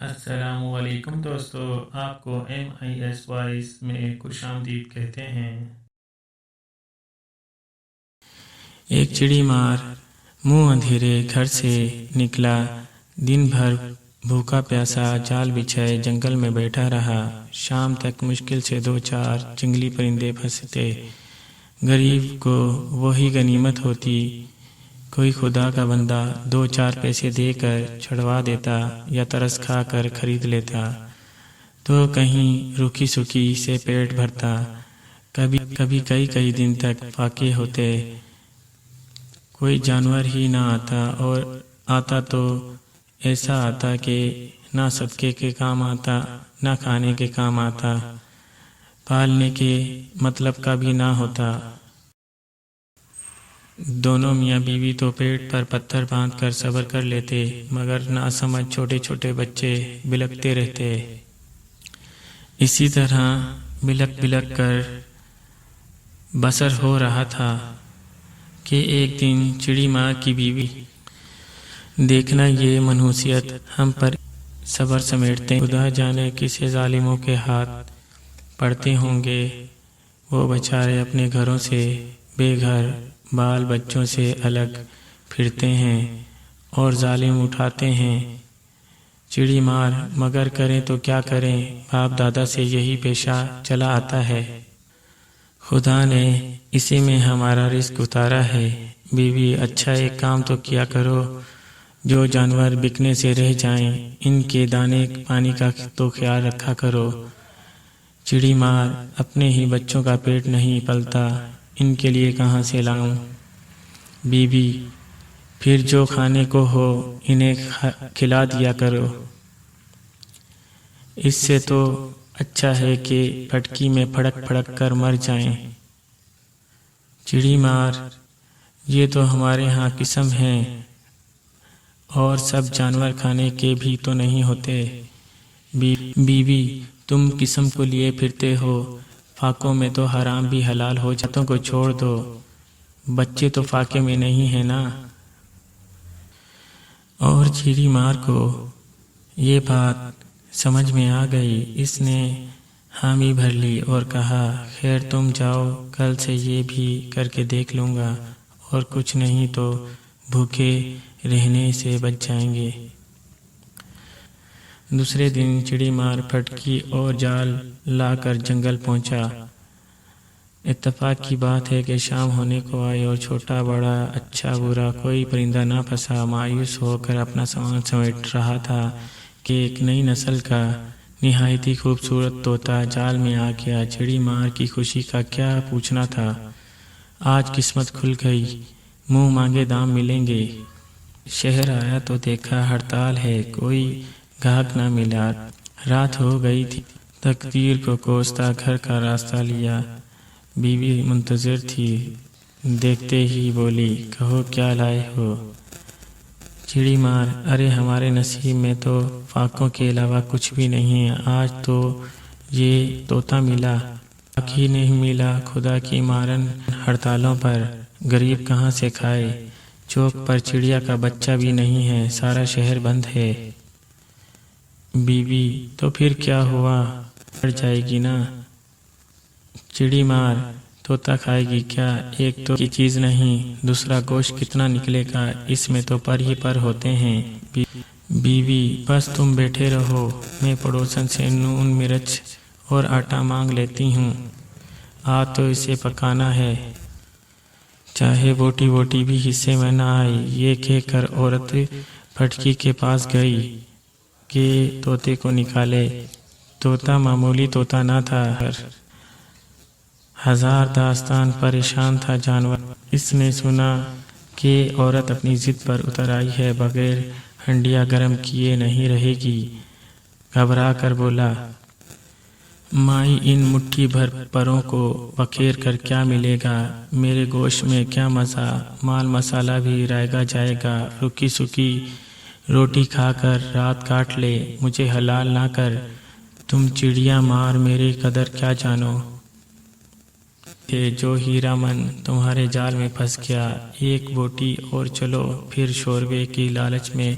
السلام علیکم دوستو، آپ کو MIS وائس میں خوش آمدید کہتے ہیں۔ ایک چڑی مار منہ اندھیرے گھر سے نکلا، دن بھر بھوکا پیاسا جال بچھائے جنگل میں بیٹھا رہا۔ شام تک مشکل سے 2-4 جنگلی پرندے پھنستے، غریب کو وہی غنیمت ہوتی۔ کوئی خدا کا بندہ 2-4 پیسے دے کر چھڑوا دیتا یا ترس کھا کر خرید لیتا تو کہیں روکھی سوکھی سے پیٹ بھرتا۔ کبھی کئی دن تک فاقے ہوتے، کوئی جانور ہی نہ آتا، اور آتا تو ایسا آتا کہ نہ صدقے کے کام آتا نہ کھانے کے کام آتا، پالنے کے مطلب کا بھی نہ ہوتا۔ دونوں میاں بیوی تو پیٹ پر پتھر باندھ کر صبر کر لیتے، مگر ناسمجھ چھوٹے چھوٹے بچے بلکتے رہتے۔ اسی طرح بلک کر بسر ہو رہا تھا کہ ایک دن چڑی مار کی بیوی، دیکھنا یہ منحوسیت ہم پر صبر سمیٹتے، خدا جانے کسے ظالموں کے ہاتھ پڑتے ہوں گے، وہ بیچارے اپنے گھروں سے بے گھر بال بچوں سے الگ پھرتے ہیں اور ظالم اٹھاتے ہیں۔ چڑی مار مگر کریں تو کیا کریں، باپ دادا سے یہی پیشہ چلا آتا ہے۔ خدا نے اسی میں ہمارا رزق اتارا ہے۔ بیوی اچھا ایک کام تو کیا کرو، جو جانور بکنے سے رہ جائیں ان کے دانے پانی کا تو خیال رکھا کرو۔ چڑی مار اپنے ہی بچوں کا پیٹ نہیں پلتا، ان کے لیے کہاں سے لاؤں؟ بیوی پھر جو کھانے کو ہو انہیں کھلا دیا کرو، اس سے تو اچھا ہے کہ پھٹکی میں پھڑک کر مر جائیں۔ چڑی مار یہ تو ہمارے ہاں قسم ہیں، اور سب جانور کھانے کے بھی تو نہیں ہوتے۔ بیوی تم قسم کو لیے پھرتے ہو، فاقوں میں تو حرام بھی حلال ہو جاتوں کو چھوڑ دو، بچے تو فاقے میں نہیں ہیں نا۔ اور چڑی مار کو یہ بات سمجھ میں آ گئی، اس نے حامی بھر لی اور کہا خیر تم جاؤ، کل سے یہ بھی کر کے دیکھ لوں گا، اور کچھ نہیں تو بھوکے رہنے سے بچ جائیں گے۔ دوسرے دن چڑی مار پھٹکی اور جال لا کر جنگل پہنچا۔ اتفاق کی بات ہے کہ شام ہونے کو آئی اور چھوٹا بڑا اچھا برا کوئی پرندہ نہ پھنسا۔ مایوس ہو کر اپنا سامان سمیٹ رہا تھا کہ ایک نئی نسل کا نہایت ہی خوبصورت طوطا جال میں آ گیا۔ چڑی مار کی خوشی کا کیا پوچھنا تھا، آج قسمت کھل گئی، منہ مانگے دام ملیں گے۔ شہر آیا تو دیکھا ہڑتال ہے، کوئی گاہک نہ ملا، رات ہو گئی تھی۔ تقدیر کو کوستا گھر کا راستہ لیا۔ بیوی منتظر تھی، دیکھتے ہی بولی کہو کیا لائے ہو؟ چڑی مار ارے ہمارے نصیب میں تو فاقوں کے علاوہ کچھ بھی نہیں ہے، آج تو یہ طوطا ملا، باقی نہیں ملا۔ خدا کی مارن ہڑتالوں پر غریب کہاں سے کھائے، چوک پر چڑیا کا بچہ بھی نہیں ہے، سارا شہر بند ہے۔ بیوی تو پھر کیا ہوا، پڑ جائے گی نا۔ چڑی مار طوطا کھائے گی کیا، ایک تو کی چیز نہیں، دوسرا گوشت کتنا نکلے گا، اس میں تو پر ہی پر ہوتے ہیں۔ بیوی بس تم بیٹھے رہو، میں پڑوسن سے نون مرچ اور آٹا مانگ لیتی ہوں، آج تو اسے پکانا ہے، چاہے بوٹی بھی حصے میں نہ آئی۔ یہ کہہ کر عورت پھٹکی کے پاس گئی کہ طوطے کو نکالے۔ طوطا معمولی طوطا نہ تھا، ہزار داستان پریشان تھا جانور۔ اس نے سنا کہ عورت اپنی ضد پر اتر آئی ہے، بغیر ہنڈیا گرم کیے نہیں رہے گی، گھبرا کر بولا مائی ان مٹھی بھر پروں کو بکھیر کر کیا ملے گا، میرے گوشت میں کیا مزہ، مال مسالہ بھی رائگا جائے گا، رکی سکی روٹی کھا کر رات کاٹ لے، مجھے حلال نہ کر، تم چڑیا مار میری قدر کیا جانو، جو ہیرا من تمہارے جال میں پھنس گیا، ایک بوٹی اور چلو۔ پھر شوربے کی لالچ میں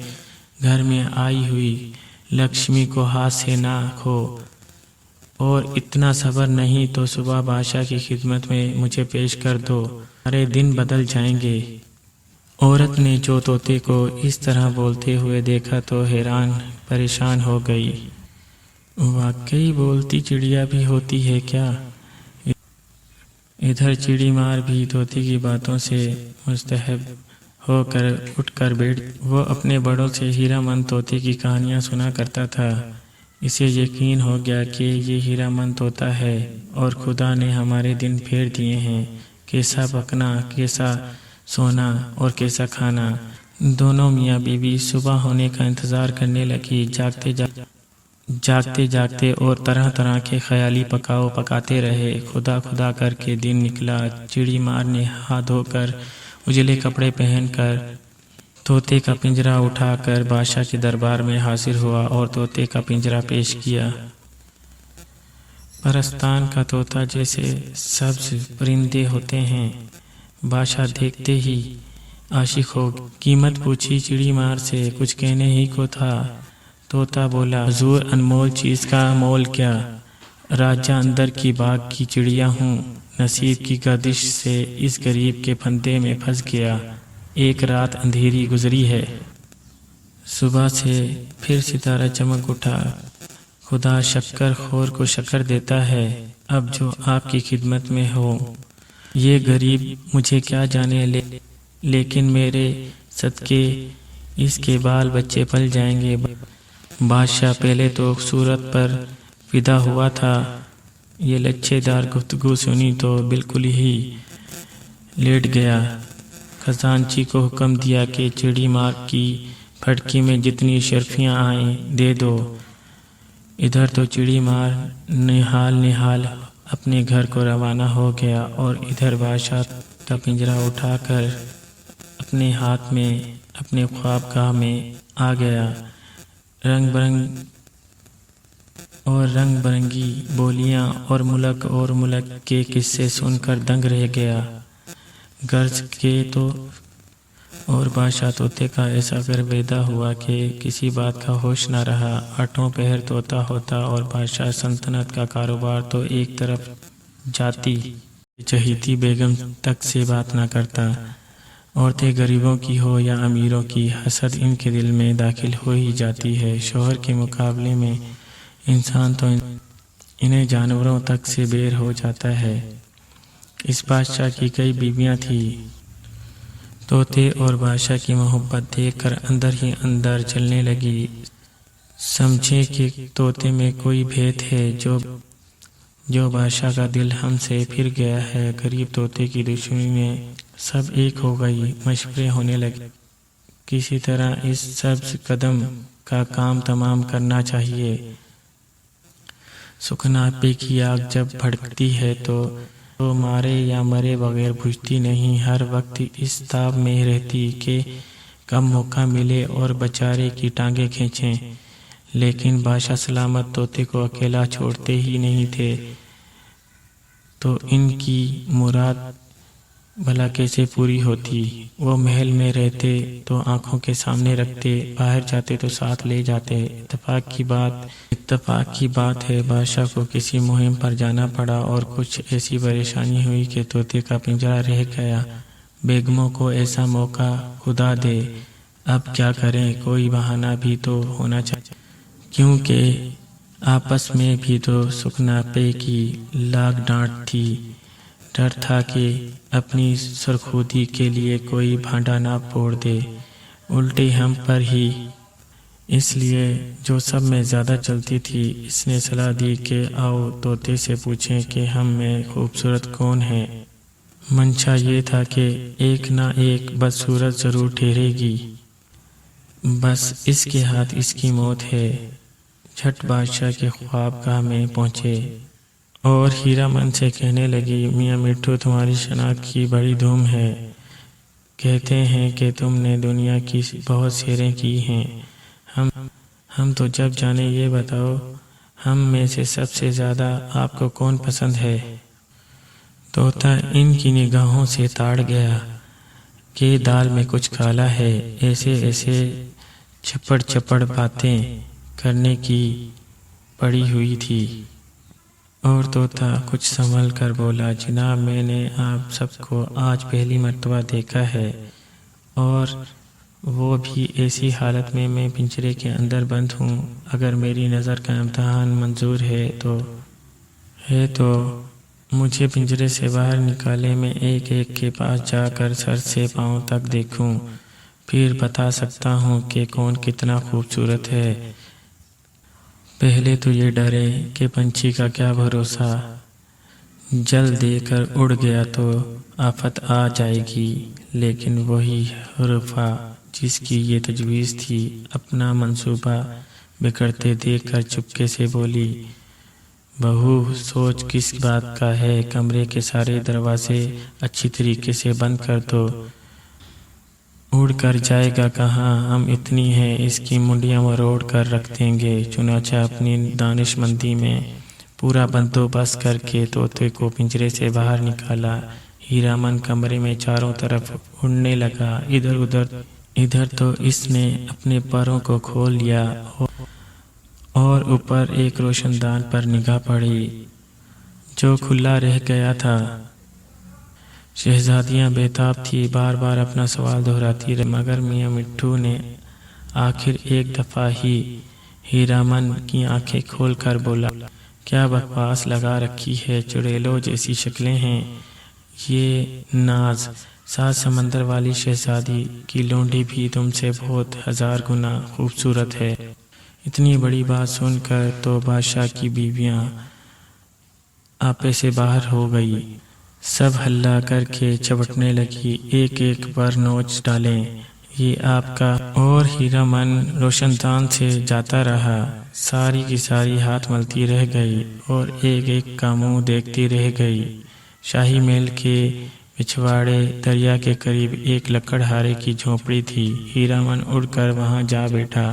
گھر میں آئی ہوئی لکشمی کو ہاتھ سے نہ کھو، اور اتنا صبر نہیں تو صبح بادشاہ کی خدمت میں مجھے پیش کر دو، ہمارے دن بدل جائیں گے۔ عورت نے جو طوطے کو اس طرح بولتے ہوئے دیکھا تو حیران پریشان ہو گئی۔ واقعی بولتی چڑیا بھی ہوتی ہے کیا؟ ادھر چڑی مار بھی طوطے کی باتوں سے مستحب ہو کر اٹھ کر بیٹھ، وہ اپنے بڑوں سے ہیرا مند طوطے کی کہانیاں سنا کرتا تھا۔ اسے یقین ہو گیا کہ یہ ہیرا مند طوطا ہے اور خدا نے ہمارے دن پھیر دیے ہیں، کیسا پکنا، کیسا سونا اور کیسا کھانا۔ دونوں میاں بیوی صبح ہونے کا انتظار کرنے لگی، جاگتے جاگتے اور طرح طرح کے خیالی پکاؤ پکاتے رہے۔ خدا خدا کر کے دن نکلا۔ چڑی مار نے ہاتھ دھو کر اجلے کپڑے پہن کر طوطے کا پنجرا اٹھا کر بادشاہ کے دربار میں حاضر ہوا اور طوطے کا پنجرا پیش کیا۔ پرستان کا طوطا جیسے سبز پرندے ہوتے ہیں۔ بادشاہ دیکھتے ہی عاشق ہو قیمت پوچھی چڑی مار سے، کچھ کہنے ہی کو تھا۔ طوطا بولا، حضور انمول چیز کا مول کیا؟ راجہ اندر کی باغ کی چڑیا ہوں، نصیب کی گردش سے اس غریب کے پھندے میں پھنس گیا، ایک رات اندھیری گزری ہے۔ صبح سے پھر ستارہ چمک اٹھا۔ خدا شکر خور کو شکر دیتا ہے، اب جو آپ کی خدمت میں ہو۔ یہ غریب مجھے کیا جانے لیکن میرے صدقے اس کے بال بچے پل جائیں گے۔ بادشاہ پہلے تو صورت پر فدا ہوا تھا، یہ لچھے دار گفتگو سنی تو بالکل ہی لیٹ گیا۔ خزانچی کو حکم دیا کہ چڑی مار کی پھٹکی میں جتنی شرفیاں آئیں دے دو۔ ادھر تو چڑی مار نہال اپنے گھر کو روانہ ہو گیا اور ادھر بادشاہ کا پنجرا اٹھا کر اپنے ہاتھ میں اپنے خوابگاہ میں آ گیا۔ رنگ برنگی بولیاں اور ملک کے قصے سن کر دنگ رہ گیا۔ غرض کے تو اور بادشاہ طوطے کا ایسا گرویدہ ہوا کہ کسی بات کا ہوش نہ رہا۔ 8 پہر طوطا ہوتا اور بادشاہ سلطنت کا کاروبار تو ایک طرف جاتی، چہیتی بیگم تک سے بات نہ کرتا۔ عورتیں غریبوں کی ہو یا امیروں کی، حسد ان کے دل میں داخل ہو ہی جاتی ہے۔ شوہر کے مقابلے میں انسان تو انہیں جانوروں تک سے بیر ہو جاتا ہے۔ اس بادشاہ کی کئی بیویاں تھیں۔ طوطے اور بادشاہ کی محبت دیکھ کر اندر ہی اندر جلنے لگی۔ سمجھے کہ طوطے میں کوئی بھید ہے جو بادشاہ کا دل ہم سے پھر گیا ہے۔ غریب طوطے کی دشمنی میں سب ایک ہو گئی، مشورے ہونے لگے، کسی طرح اس سبز قدم کا کام تمام کرنا چاہیے۔ سکناپے کی آگ جب بھڑکتی ہے تو مارے یا مرے بغیر بجھتی نہیں، ہر وقت اس تاب میں رہتی کہ کم موقع ملے اور بیچارے کی ٹانگیں کھینچیں۔ لیکن بادشاہ سلامت طوطے کو اکیلا چھوڑتے ہی نہیں تھے، تو ان کی مراد بھلا کیسے پوری ہوتی؟ وہ محل میں رہتے تو آنکھوں کے سامنے رکھتے، باہر جاتے تو ساتھ لے جاتے۔ اتفاق کی بات ہے بادشاہ کو کسی مہم پر جانا پڑا اور کچھ ایسی پریشانی ہوئی کہ طوطے کا پنجرا رہ گیا۔ بیگموں کو ایسا موقع خدا دے، اب کیا کریں، کوئی بہانہ بھی تو ہونا چاہیے، کیونکہ آپس میں بھی تو سکناپے کی لاگ ڈانٹ تھی۔ ڈر تھا کہ اپنی سرخودی کے لیے کوئی بھانڈا نہ پھوڑ دے، الٹے ہم پر ہی۔ اس لیے جو سب میں زیادہ چلتی تھی، اس نے صلاح دی کہ آؤ طوطے سے پوچھیں کہ ہم میں خوبصورت کون ہے۔ منشا یہ تھا کہ ایک نہ ایک بدصورت ضرور ٹھہرے گی، بس اس کے ہاتھ اس کی موت ہے۔ جھٹ بادشاہ کے خوابگاہ میں پہنچے اور ہیرا من سے کہنے لگی، میاں مٹھو تمہاری شناخت کی بڑی دھوم ہے، کہتے ہیں کہ تم نے دنیا کی بہت سیریں کی ہیں، ہم تو جب جانے، یہ بتاؤ ہم میں سے سب سے زیادہ آپ کو کون پسند ہے؟ طوطا ان کی نگاہوں سے تاڑ گیا کہ دال میں کچھ کالا ہے، ایسے چھپڑ باتیں کرنے کی پڑی ہوئی تھی۔ اور طوطا کچھ سنبھل کر بولا، جناب میں نے آپ سب کو آج پہلی مرتبہ دیکھا ہے، اور وہ بھی ایسی حالت میں پنجرے کے اندر بند ہوں۔ اگر میری نظر کا امتحان منظور ہے تو مجھے پنجرے سے باہر نکالے، میں ایک ایک کے پاس جا کر سر سے پاؤں تک دیکھوں، پھر بتا سکتا ہوں کہ کون کتنا خوبصورت ہے۔ پہلے تو یہ ڈرے کہ پنچھی کا کیا بھروسہ، جل دے کر اڑ گیا تو آفت آ جائے گی، لیکن وہی حرفا جس کی یہ تجویز تھی اپنا منصوبہ بگڑتے دیکھ کر چپکے سے بولی، بہو سوچ کس بات کا ہے، کمرے کے سارے دروازے اچھی طریقے سے بند کر دو، اڑ کر جائے گا کہاں، ہم اتنی ہیں اس کی منڈیاں مروڑ کر رکھ دیں گے۔ چنانچہ اپنی دانش مندی میں پورا بندوبست کر کے طوطے کو پنجرے سے باہر نکالا۔ ہیرامن کمرے میں چاروں طرف اڑنے لگا، ادھر تو اس نے اپنے پروں کو کھول لیا اور اوپر ایک روشن دان پر نگاہ پڑی جو کھلا رہ گیا تھا۔ شہزادیاں بےتاب تھی، بار بار اپنا سوال دہراتی رہی، مگر میاں مٹھو نے آخر ایک دفعہ ہی ہیرامن کی آنکھیں کھول کر بولا، کیا بکواس لگا رکھی ہے، چڑیلوں جیسی شکلیں ہیں یہ ناز، سات سمندر والی شہزادی کی لونڈی بھی تم سے بہت ہزار گنا خوبصورت ہے۔ اتنی بڑی بات سن کر تو بادشاہ کی بیویاں آپے سے باہر ہو گئی، سب ہلہ کر کے چپٹنے لگی، ایک ایک پر نوچ ڈالیں یہ آپ کا، اور ہیرامن روشن دان سے جاتا رہا، ساری کی ساری ہاتھ ملتی رہ گئی اور ایک ایک کا منہ دیکھتی رہ گئی۔ شاہی محل کے پچھواڑے دریا کے قریب ایک لکڑہارے کی جھونپڑی تھی، ہیرامن اڑ کر وہاں جا بیٹھا۔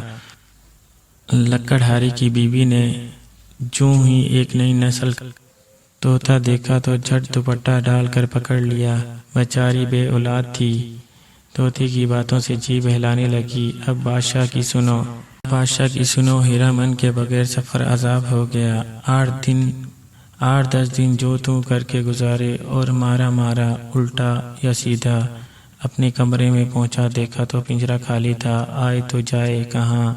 لکڑہارے کی بیوی نے جوں ہی ایک نئی نسل کا طوطا دیکھا تو جھٹ دوپٹہ ڈال کر پکڑ لیا، بیچاری بے اولاد تھی، طوطے کی باتوں سے جی بہلانے لگی۔ اب بادشاہ کی سنو، ہیرامن کے بغیر سفر عذاب ہو گیا، 8-10 دن جو توں کر کے گزارے، اور مارا الٹا یا سیدھا اپنے کمرے میں پہنچا، دیکھا تو پنجرہ خالی تھا، آئے تو جائے کہاں،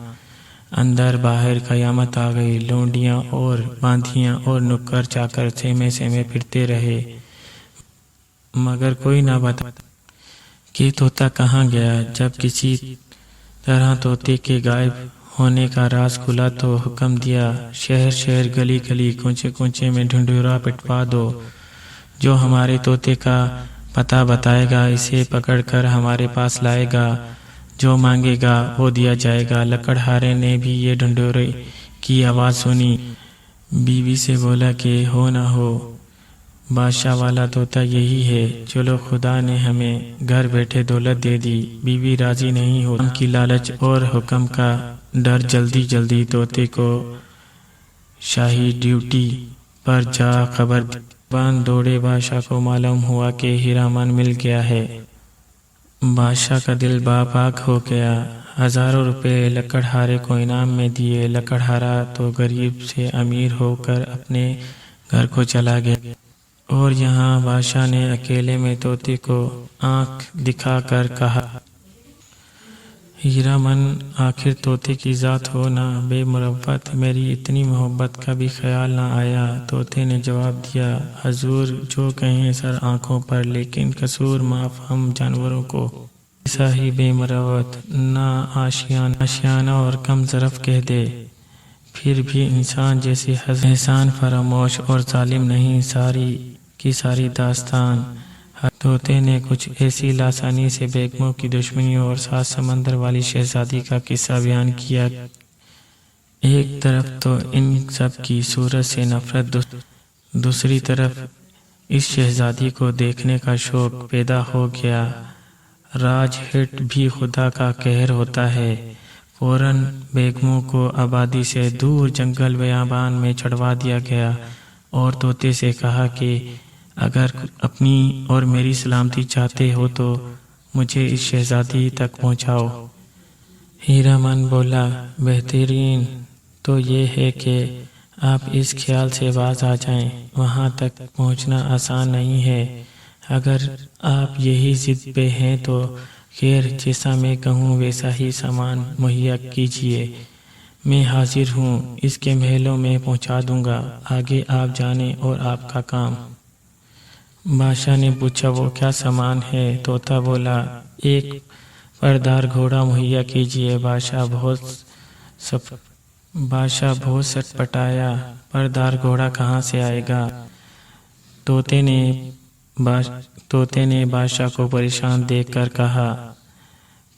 اندر باہر قیامت آ گئی، لونڈیاں اور باندھیاں اور نکر چاکر سیمے پھرتے رہے، مگر کوئی نہ بتا کہ طوطا کہاں گیا۔ جب کسی طرح طوطے کے غائب ہونے کا راز کھلا تو حکم دیا، شہر گلی گلی کوچے میں ڈھنڈورا پٹوا دو، جو ہمارے طوطے کا پتہ بتائے گا اسے پکڑ کر ہمارے پاس لائے گا، جو مانگے گا وہ دیا جائے گا۔ لکڑہارے نے بھی یہ ڈھنڈورے کی آواز سنی، بیوی سے بولا کہ ہو نہ ہو بادشاہ والا طوطا یہی ہے، چلو خدا نے ہمیں گھر بیٹھے دولت دے دی۔ بیوی راضی نہیں ہوتی، کی لالچ اور حکم کا ڈر جلدی طوطے کو شاہی ڈیوٹی پر جا خبر دی۔ دوڑے بادشاہ کو معلوم ہوا کہ ہیرامن مل گیا ہے۔ بادشاہ کا دل باغ ہو گیا، ہزاروں روپے لکڑہارے کو انعام میں دیے۔ لکڑہارا تو غریب سے امیر ہو کر اپنے گھر کو چلا گیا، اور یہاں بادشاہ نے اکیلے میں طوطے کو آنکھ دکھا کر کہا، ہیرامن آخر طوطے کی ذات ہو نا بے مروت، میری اتنی محبت کا بھی خیال نہ آیا۔ طوطے نے جواب دیا، حضور جو کہیں سر آنکھوں پر، لیکن قصور معاف ہم جانوروں کو ایسا ہی بے مروت، نہ آشیانہ اور کم ظرف کہہ دے، پھر بھی انسان جیسے احسان فراموش اور ظالم نہیں۔ ساری کی ساری داستان طوطے نے کچھ ایسی لاسانی سے بیگموں کی دشمنیوں اور سات سمندر والی شہزادی کا قصہ بیان کیا، ایک طرف تو ان سب کی صورت سے نفرت، دوسری طرف اس شہزادی کو دیکھنے کا شوق پیدا ہو گیا۔ راج ہٹ بھی خدا کا قہر ہوتا ہے۔ فوراً بیگموں کو آبادی سے دور جنگل بیابان میں چڑھوا دیا گیا، اور طوطے سے کہا کہ اگر اپنی اور میری سلامتی چاہتے ہو تو مجھے اس شہزادی تک پہنچاؤ۔ ہیرامن بولا، بہترین تو یہ ہے کہ آپ اس خیال سے باز آ جائیں، وہاں تک پہنچنا آسان نہیں ہے۔ اگر آپ یہی ضد پہ ہیں تو خیر، جیسا میں کہوں ویسا ہی سامان مہیا کیجیے، میں حاضر ہوں، اس کے محلوں میں پہنچا دوں گا، آگے آپ جانیں اور آپ کا کام۔ بادشاہ نے پوچھا، وہ کیا سامان ہے؟ طوطا بولا، ایک پردار گھوڑا مہیا کیجیے۔ بادشاہ بہت سٹ پٹایا، پردار گھوڑا کہاں سے آئے گا؟ طوطے نے بادشاہ کو پریشان دیکھ کر کہا،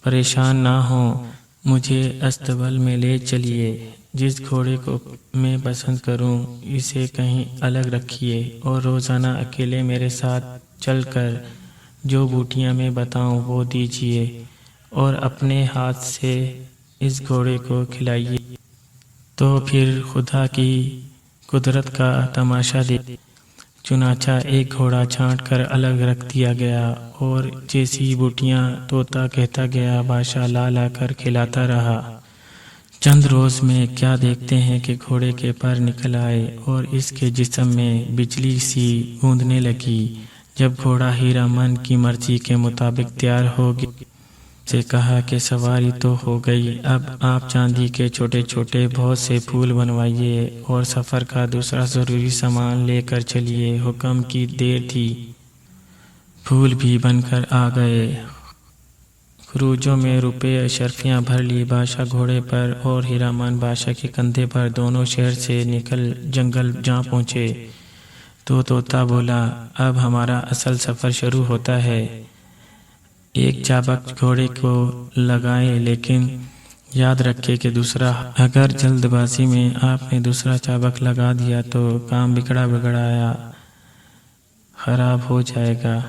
پریشان نہ ہوں، مجھے استبل میں لے چلیے، جس گھوڑے کو میں پسند کروں اسے کہیں الگ رکھیے اور روزانہ اکیلے میرے ساتھ چل کر جو بوٹیاں میں بتاؤں وہ دیجیے اور اپنے ہاتھ سے اس گھوڑے کو کھلائیے، تو پھر خدا کی قدرت کا تماشا دیکھیے۔ چنانچہ ایک گھوڑا چھانٹ کر الگ رکھ دیا گیا اور جیسی بوٹیاں طوطا کہتا گیا بادشاہ لا لا کر کھلاتا رہا۔ چند روز میں کیا دیکھتے ہیں کہ گھوڑے کے پر نکل آئے اور اس کے جسم میں بجلی سی گوندنے لگی۔ جب گھوڑا ہیرا من کی مرضی کے مطابق تیار ہو گیا سے کہا کہ سواری تو ہو گئی، اب آپ چاندی کے چھوٹے چھوٹے بہت سے پھول بنوائیے اور سفر کا دوسرا ضروری سامان لے کر چلیے۔ حکم کی دیر تھی، پھول بھی بن کر آ گئے، خروجوں میں روپے اشرفیاں بھر لی۔ بادشاہ گھوڑے پر اور ہیرامان بادشاہ کے کندھے پر دونوں شہر سے نکل جنگل جا پہنچے تو طوطا بولا، اب ہمارا اصل سفر شروع ہوتا ہے، ایک چابک گھوڑے کو لگائیں، لیکن یاد رکھے کہ اگر جلد بازی میں آپ نے دوسرا چابک لگا دیا تو کام بگڑایا خراب ہو جائے گا۔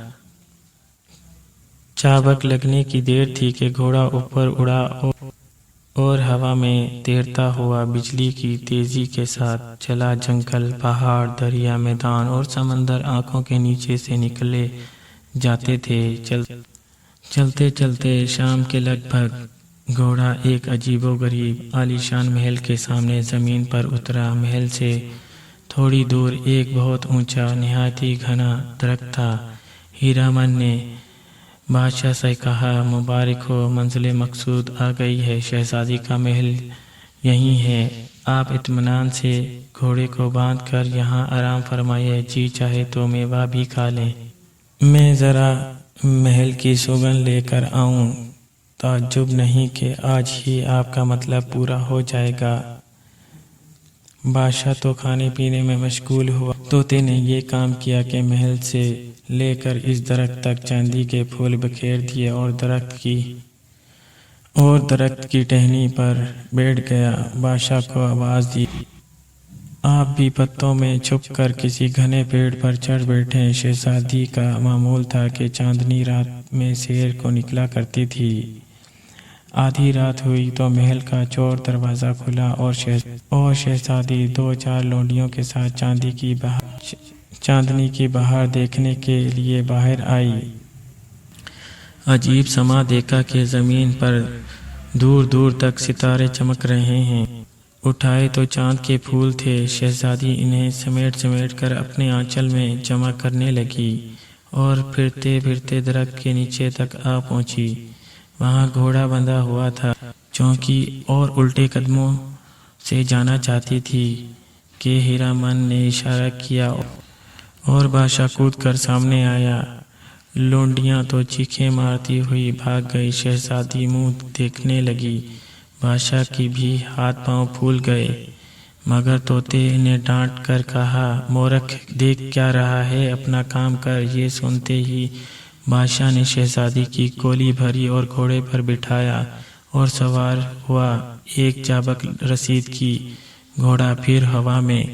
چابک لگنے کی دیر تھی کہ گھوڑا اوپر اڑا اور ہوا میں تیرتا ہوا بجلی کی تیزی کے ساتھ چلا۔ جنگل، پہاڑ، دریا، میدان اور سمندر آنکھوں کے نیچے سے نکلے جاتے تھے۔ چلتے چلتے شام کے لگ بھگ گھوڑا ایک عجیب و غریب عالیشان محل کے سامنے زمین پر اترا۔ محل سے تھوڑی دور ایک بہت اونچا نہایت ہی گھنا درخت تھا۔ ہیرامان نے بادشاہ سے کہا، مبارک ہو، منزل مقصود آ گئی ہے، شہزادی کا محل یہی ہے، آپ اطمینان سے گھوڑے کو باندھ کر یہاں آرام فرمائیے، جی چاہے تو میوہ بھی کھا لیں، میں ذرا محل کی سوگن لے کر آؤں، تعجب نہیں کہ آج ہی آپ کا مطلب پورا ہو جائے گا۔ بادشاہ تو کھانے پینے میں مشغول ہوا۔ طوطے نے یہ کام کیا کہ محل سے لے کر اس درخت تک چاندی کے پھول بکھیر دیے اور درخت کی ٹہنی پر بیٹھ گیا۔ بادشاہ کو آواز دی، آپ بھی پتوں میں چھپ کر کسی گھنے پیڑ پر چڑھ بیٹھیں۔ شہزادی کا معمول تھا کہ چاندنی رات میں سیر کو نکلا کرتی تھی۔ آدھی رات ہوئی تو محل کا چور دروازہ کھلا اور شہزادی 2-4 لونڈیوں کے ساتھ چاندنی کی بہار دیکھنے کے لیے باہر آئی۔ عجیب سما دیکھا کہ زمین پر دور دور تک ستارے چمک رہے ہیں۔ اٹھائے تو چاند کے پھول تھے۔ شہزادی انہیں سمیٹ کر اپنے آنچل میں جمع کرنے لگی اور پھرتے پھرتے درخت کے نیچے تک آ پہنچی۔ وہاں گھوڑا بندھا ہوا تھا۔ چونکی اور الٹے قدموں سے جانا چاہتی تھی کہ ہیرامان نے اشارہ کیا اور بادشاہ کود کر سامنے آیا۔ لونڈیاں تو چیخیں مارتی ہوئی بھاگ گئی۔ شہزادی منہ دیکھنے لگی، بادشاہ کی بھی ہاتھ پاؤں پھول گئے، مگر طوطے نے ڈانٹ کر کہا، مورکھ، دیکھ کیا رہا ہے، اپنا کام کر۔ یہ سنتے ہی بادشاہ نے شہزادی کی کولی بھری اور گھوڑے پر بٹھایا اور سوار ہوا۔ ایک چابک رسید کی، گھوڑا پھر ہوا میں۔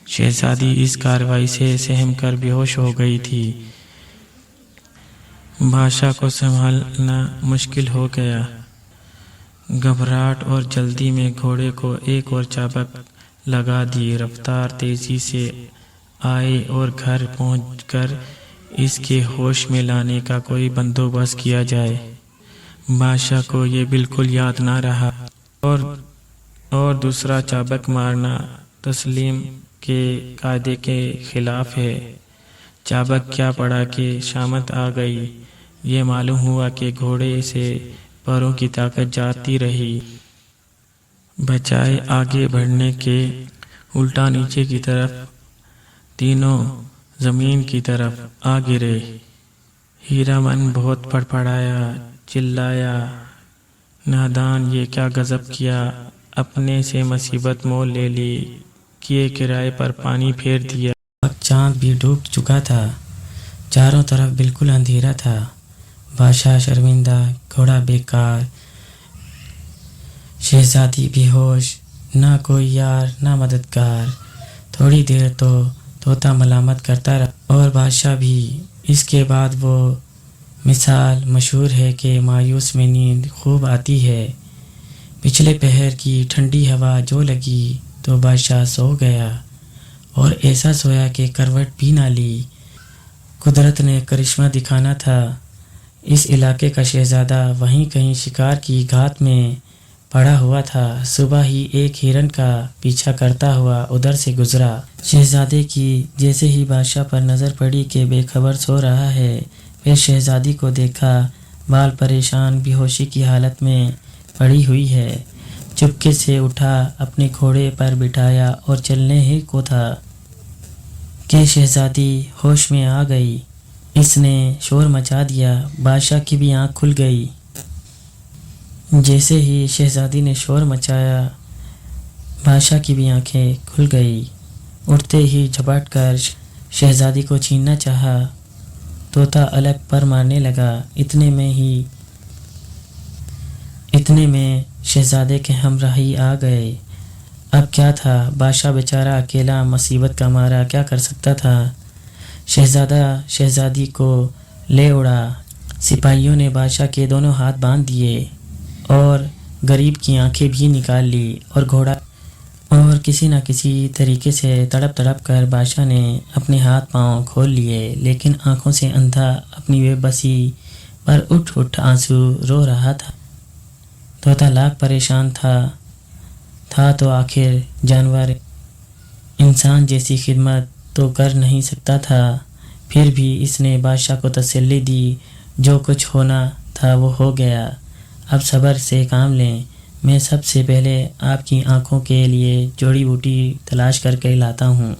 شہزادی اس کارروائی سے سہم کر بے ہوش ہو گئی تھی۔ بادشاہ کو سنبھالنا مشکل ہو گیا۔ گھبراہٹ اور جلدی میں گھوڑے کو ایک اور چابک لگا دی۔ رفتار تیزی سے آئے اور گھر پہنچ کر اس کے ہوش میں لانے کا کوئی بندوبست کیا جائے۔ بادشاہ کو یہ بالکل یاد نہ رہا اور اور دوسرا چابک مارنا تسلیم کے قاعدے کے خلاف ہے۔ چابک کیا پڑا کہ شامت آ گئی، یہ معلوم ہوا کہ گھوڑے سے پروں کی طاقت جاتی رہی، بجائے آگے بڑھنے کے الٹا نیچے کی طرف تینوں زمین کی طرف آ گرے۔ ہیرامن بہت پڑپڑایا، چلایا، نادان، یہ کیا غضب کیا، اپنے سے مصیبت مول لے لی، کیے کرائے پر پانی پھیر دیا۔ چاند بھی ڈوب چکا تھا، چاروں طرف بالکل اندھیرا تھا۔ بادشاہ شرمندہ، گھوڑا بیکار، شہزادی بے ہوش، نہ کوئی یار نہ مددگار۔ تھوڑی دیر تو طوطا ملامت کرتا رہا اور بادشاہ بھی۔ اس کے بعد وہ مثال مشہور ہے کہ مایوس میں نیند خوب آتی ہے۔ پچھلے پہر کی ٹھنڈی ہوا جو لگی تو بادشاہ سو گیا، اور ایسا سویا کہ کروٹ بھی نہ لی۔ قدرت نے کرشمہ دکھانا تھا۔ اس علاقے کا شہزادہ وہیں کہیں شکار کی گھات میں پڑا ہوا تھا۔ صبح ہی ایک ہرن کا پیچھا کرتا ہوا ادھر سے گزرا۔ شہزادے کی جیسے ہی بادشاہ پر نظر پڑی کہ بے خبر سو رہا ہے، پھر شہزادی کو دیکھا، بال پریشان، بے ہوشی کی حالت میں پڑی ہوئی ہے۔ چپکے سے اٹھا، اپنے گھوڑے پر بٹھایا اور چلنے ہی کو تھا کہ شہزادی ہوش میں آ گئی۔ اس نے شور مچا دیا، بادشاہ کی بھی آنکھ کھل گئی۔ جیسے ہی شہزادی نے شور مچایا، بادشاہ کی بھی آنکھیں کھل گئی۔ اٹھتے ہی جھپٹ کر شہزادی کو چھیننا چاہا۔ طوطا الگ پر مارنے لگا۔ اتنے میں شہزادے کے ہمراہی آ گئے۔ اب کیا تھا، بادشاہ بیچارہ اکیلا مصیبت کا مارا کیا کر سکتا تھا۔ شہزادہ شہزادی کو لے اڑا۔ سپاہیوں نے بادشاہ کے دونوں ہاتھ باندھ دیے اور غریب کی آنکھیں بھی نکال لی، اور گھوڑا اور کسی نہ کسی طریقے سے تڑپ تڑپ کر بادشاہ نے اپنے ہاتھ پاؤں کھول لیے، لیکن آنکھوں سے اندھا اپنی بے بسی پر اٹھ اٹھ آنسو رو رہا تھا۔ طوطا لاکھ پریشان تھا تو آخر جانور انسان جیسی خدمت تو کر نہیں سکتا تھا۔ پھر بھی اس نے بادشاہ کو تسلی دی، جو کچھ ہونا تھا وہ ہو گیا، اب صبر سے کام لیں۔ میں سب سے پہلے آپ کی آنکھوں کے لیے جڑی بوٹی تلاش کر کے لاتا ہوں،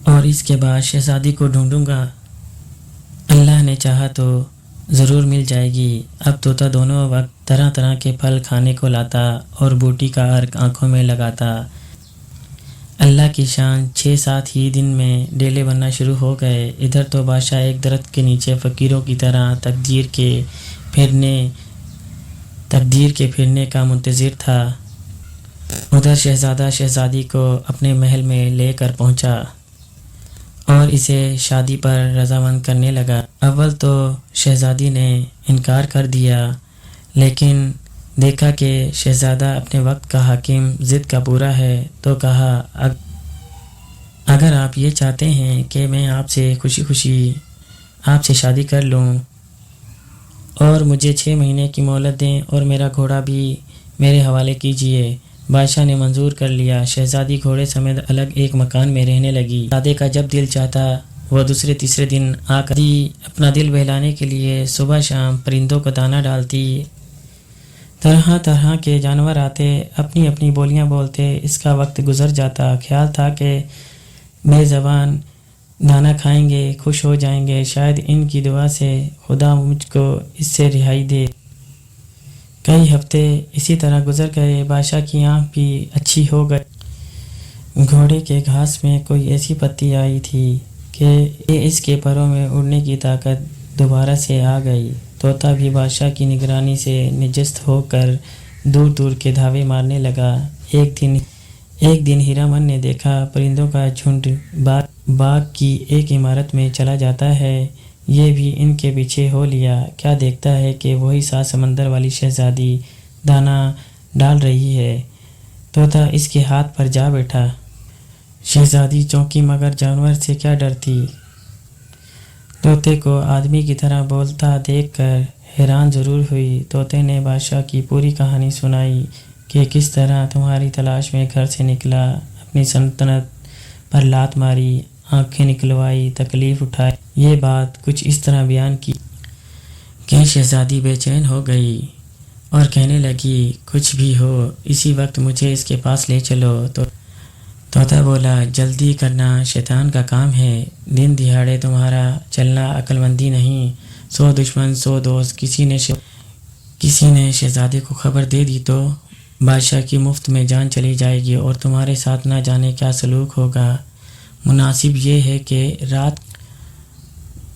اور اس کے بعد شہزادی کو ڈھونڈوں گا۔ اللہ نے چاہا تو ضرور مل جائے گی۔ اب طوطا دونوں وقت طرح طرح کے پھل کھانے کو لاتا اور بوٹی کا عرق آنکھوں میں لگاتا۔ اللہ کی شان، 6-7 ہی دن میں ڈیلے بننا شروع ہو گئے۔ ادھر تو بادشاہ ایک درخت کے نیچے فقیروں کی طرح تقدیر کے پھرنے کا منتظر تھا۔ ادھر شہزادہ شہزادی کو اپنے محل میں لے کر پہنچا اور اسے شادی پر رضامند کرنے لگا۔ اول تو شہزادی نے انکار کر دیا، لیکن دیکھا کہ شہزادہ اپنے وقت کا حاکم، ضد کا پورا ہے، تو کہا اگر آپ یہ چاہتے ہیں کہ میں آپ سے خوشی خوشی آپ سے شادی کر لوں اور مجھے 6 مہینے کی مہلت دیں اور میرا گھوڑا بھی میرے حوالے کیجیے۔ بادشاہ نے منظور کر لیا۔ شہزادی گھوڑے سمیت الگ ایک مکان میں رہنے لگی۔ شہزادے کا جب دل چاہتا وہ دوسرے تیسرے دن آ کر اپنا دل بہلانے کے لیے صبح شام پرندوں کو دانہ ڈالتی۔ طرح طرح کے جانور آتے، اپنی اپنی بولیاں بولتے، اس کا وقت گزر جاتا۔ خیال تھا کہ بے زبان دانہ کھائیں گے، خوش ہو جائیں گے، شاید ان کی دعا سے خدا مجھ کو اس سے رہائی دے۔ کئی ہفتے اسی طرح گزر گئے۔ بادشاہ کی آنکھ بھی اچھی ہو گئی۔ گھوڑے کے گھاس میں کوئی ایسی پتی آئی تھی کہ اس کے پروں میں اڑنے کی طاقت دوبارہ سے آ گئی۔ طوطا بھی بادشاہ کی نگرانی سے نجست ہو کر دور دور کے دھاوے مارنے لگا۔ ایک دن ہیرامن نے دیکھا پرندوں کا جھنڈ باغ کی ایک عمارت میں چلا جاتا ہے، یہ بھی ان کے پیچھے ہو لیا۔ کیا دیکھتا ہے کہ وہی 7 سمندر والی شہزادی دانہ ڈال رہی ہے۔ طوطا اس کے ہاتھ پر جا بیٹھا۔ شہزادی چونکی مگر جانور سے کیا ڈرتی۔ طوطے کو آدمی کی طرح بولتا دیکھ کر حیران ضرور ہوئی۔ طوطے نے بادشاہ کی پوری کہانی سنائی۔ کہ کس طرح تمہاری تلاش میں گھر سے نکلا، اپنی سلطنت پر لات ماری، آنکھیں نکلوائی، تکلیف اٹھائی۔ یہ بات کچھ اس طرح بیان کی کہ شہزادی بے چین ہو گئی اور کہنے لگی کچھ بھی ہو اسی وقت مجھے اس کے پاس لے چلو۔ تو طوطا بولا جلدی کرنا شیطان کا کام ہے، دن دہاڑے تمہارا چلنا عقل مندی نہیں، 100 دشمن 100 دوست۔ کسی نے شہزادے کو خبر دے دی تو بادشاہ کی مفت میں جان چلی جائے گی اور تمہارے ساتھ نہ جانے کیا سلوک ہوگا۔ مناسب یہ ہے کہ رات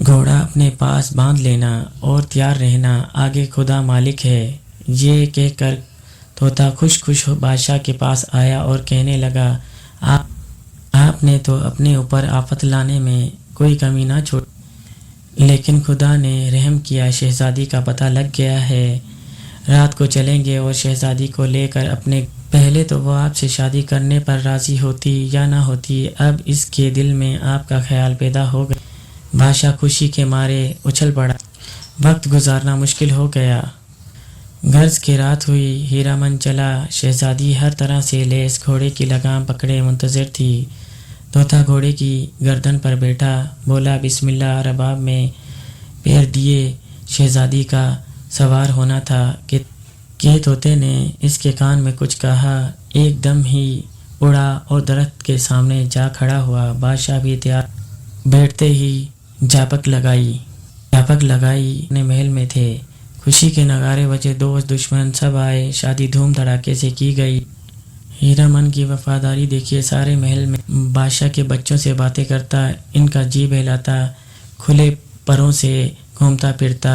گھوڑا اپنے پاس باندھ لینا اور تیار رہنا، آگے خدا مالک ہے۔ یہ کہہ کر طوطا خوش بادشاہ کے پاس آیا اور کہنے لگا آپ نے تو اپنے اوپر آفت لانے میں کوئی کمی نہ چھوڑی، لیکن خدا نے رحم کیا، شہزادی کا پتہ لگ گیا ہے، رات کو چلیں گے اور شہزادی کو لے کر اپنے پہلے تو وہ آپ سے شادی کرنے پر راضی ہوتی یا نہ ہوتی، اب اس کے دل میں آپ کا خیال پیدا ہو گیا۔ بادشاہ خوشی کے مارے اچھل پڑا، وقت گزارنا مشکل ہو گیا۔ غرض کی رات ہوئی، ہیرا من چلا، شہزادی ہر طرح سے لیس گھوڑے کی لگام پکڑے منتظر تھی۔ طوطا گھوڑے کی گردن پر بیٹھا، بولا بسم اللہ، رباب میں پیر دیے شہزادی کا سوار ہونا تھا کہ طوطے نے اس کے کان میں کچھ کہا، ایک دم ہی اڑا اور درخت کے سامنے جا کھڑا ہوا۔ بادشاہ بھی تیار، بیٹھتے ہی جھاپک لگائی اپنے محل میں تھے، خوشی کے نغارے بجے، دوست دشمن سب آئے، شادی دھوم دھڑاکے سے کی گئی۔ ہیرا من کی وفاداری دیکھیے، سارے محل میں بادشاہ کے بچوں سے باتیں کرتا، ان کا جی بہلاتا، کھلے پروں سے گھومتا پھرتا،